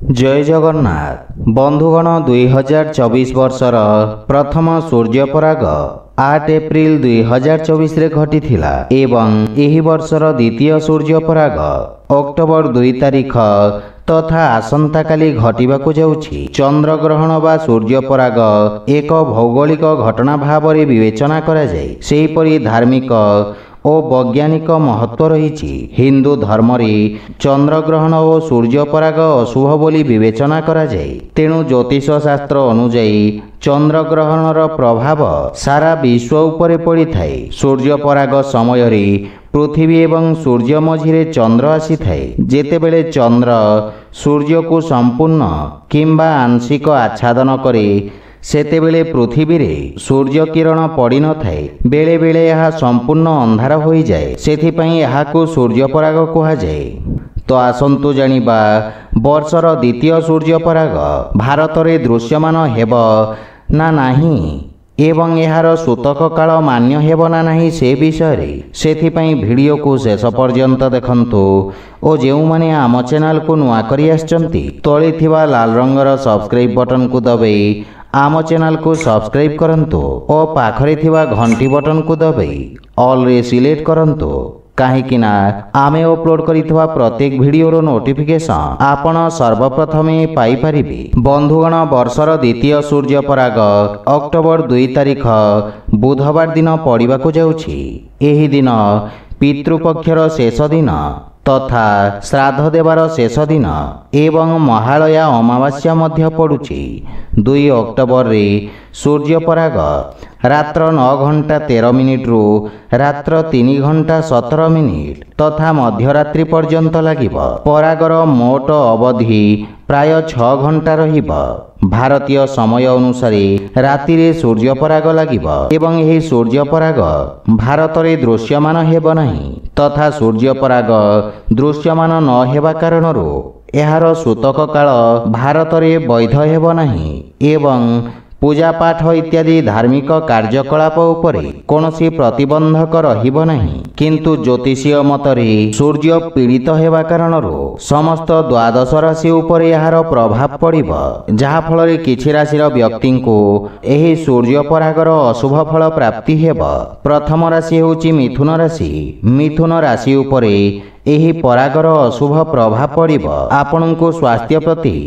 जय जगन्नाथ बंधुगण 2024 वर्षर प्रथम सूर्यपराग 8 एप्रिल 2024 रे घटिथिला एवं एही वर्षर द्वितीय सूर्यपराग अक्टोबर 2 तारिख तथा आसंता काली घटिबाकू जाउछि। चंद्रग्रहण बा सूर्यपराग एक भौगोलिक घटना भावरे विवेचना करा जाय। सेहीपरि धार्मिक और वैज्ञानिक महत्व रही। हिंदू धर्म चंद्रग्रहण और सूर्यपराग अशुभ बोली विवेचना करा जाय। तेणु ज्योतिष शास्त्र अनुजाई चंद्रग्रहणर प्रभाव सारा विश्व उपरे पड़ी थाए। सूर्यपराग समय पृथ्वी एवं सूर्य मझिरे चंद्र आसी थाए। जेतेबेले चंद्र सूर्य को संपूर्ण किंबा आंशिक आच्छादन करे सेतेबेले पृथ्वी रे सूर्य किरण पड़ी न थाए। बेले बेले यह संपूर्ण अंधार हो जाए। सेथिपई यहाकू सूर्यपराग कहा जाए। तो आसंतु जानिबा वर्षर द्वितीय सूर्यपराग भारत में दृश्यमान हेब ना नाही एवं यार सूतक काल मान्य हेब ना नाही से विषय सेथिपई वीडियो को शेष पर्यंत देखंतु और जो माने आम चैनल को नुआ करी आछंती तळे थिबा लाल रंगर सब्सक्राइब बटन को दबाई आम चैनल को सब्सक्राइब करंतु और पाखरे थिबा घंटी बटन को दबाई ऑल रे सिलेक्ट करंतु कहीं आमे अपलोड करिथवा प्रत्येक वीडियोर नोटिफिकेशन आपण सर्वप्रथमे पाई परिबे। बंधुगण वर्षर द्वितीय सूर्यपराग अक्टोबर 2 तारिख बुधवार दिन पड़िबाकू जाउछि। एही दिन पितृपक्षर शेष दिन तथा श्राद्ध देवार शेष दिन एवं महालया अमावास्या मध्य पड़ुछि। 2 अक्टोबर रे सूर्यपराग रात्र 9 घंटा 13 मिनिट रु रात्र 3 घंटा 17 मिनिट तथा मध्यरात्रि पर्यंत लागिब। परागर मोट अवधि प्राय 6 घंटा रहिब। भारतीय समय अनुसार राति रे सूर्यपराग लागिब एवं यही सूर्यपराग भारत रे दृश्यमान हेब नहीं तथा सूर्यपराग दृश्यमान न हेबा कारणरू एहार सूतक काल भारत रे वैध हेब नहीं एवं पूजा पाठ इत्यादि धार्मिक कार्यकलाप उपरे कौनसी प्रतिबंधक रहिब नहीं। किंतु ज्योतिषीय मतरे सूर्य पीड़ित हेबा कारणरू समस्त द्वादश राशि उपरे यार प्रभाव पड़िब जहा फल किछि राशिर व्यक्ति को एही सूर्यपरागर अशुभ फल प्राप्ति हेब। प्रथम राशि हेउछि मिथुन राशि। मिथुन राशि उपरे एही परागर अशुभ प्रभाव पड़िब। आपनकु स्वास्थ्य प्रति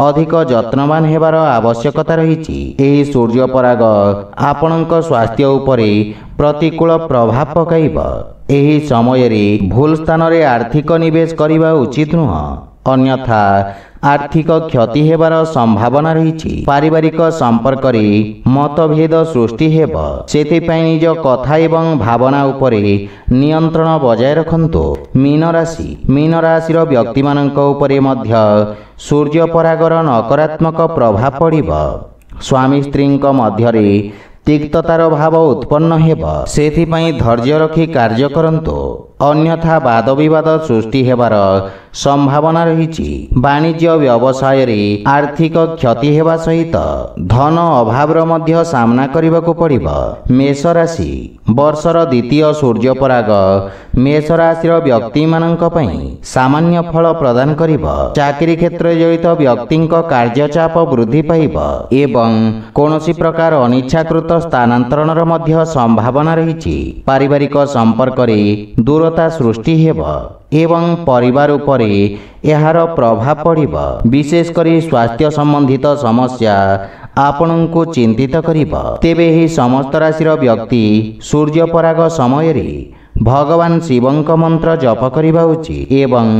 अधिक जत्नवान हेबार आवश्यकता रही। एही सूर्यपराग आपणक स्वास्थ्य उपरे प्रतिकूल प्रभाव पकाइब। एही समय रे भूल स्थान रे आर्थिक निवेश करिबा उचित नुह अन्यथा आर्थिक क्षति हेबार संभावना रही। पारिवारिक संपर्क रे मतभेद सृष्टि हेब। सेथिपई निज कथा एवं भावना उपरे नियंत्रण बजाय रखंतु। मीन राशिर व्यक्ति मानक उपरे मध्य सूर्यपरागर नकारात्मक प्रभाव पड़िब। स्वामी स्त्री मध्यरे तिक्ततार भाव उत्पन्न हेब। सेथिपई धैर्य रखी कार्य करंतु अन्यथा वाद विवाद सृष्टि हेबार संभावना रही। वाणिज्य व्यवसाय रे आर्थिक क्षति हेबा सहित धन अभावर मध्य सामना करबाकू पड़िब। मेष राशि वर्षर द्वितीय सूर्यपराग मेष राशिर व्यक्ति मानक पई सामान्य फल प्रदान करिब। चाकरी क्षेत्र जड़ित व्यक्ति कार्यचाप वृद्धि पाइब एवं कौनसी प्रकार अनिच्छाकृत स्थानांतरणर मध्य संभावना रही। पारिवारिक संपर्क रे दूरता सृष्टि हेब एवं परिवार उपरे एहार प्रभाव पड़िब। विशेषकर स्वास्थ्य संबंधित समस्या आपनकु चिंतित करिब। तेबे ही समस्त राशिर व्यक्ति सूर्यपराग समय रे भगवान शिवंक मंत्र जप करिबा उचित एवं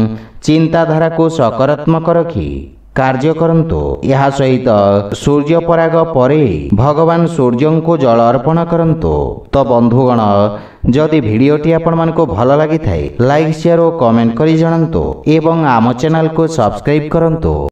चिंताधारा को सकारात्मक रखी कार्य करंतु। यह सहित सूर्यपराग परे भगवान सूर्य को जल अर्पण करंतु। तो बंधुगण जदि भिडियोटी आपण मानको भल लागि थाए लाइक शेयर और कमेंट करी जणांतु एवं आम चैनल को सब्सक्राइब करंतु।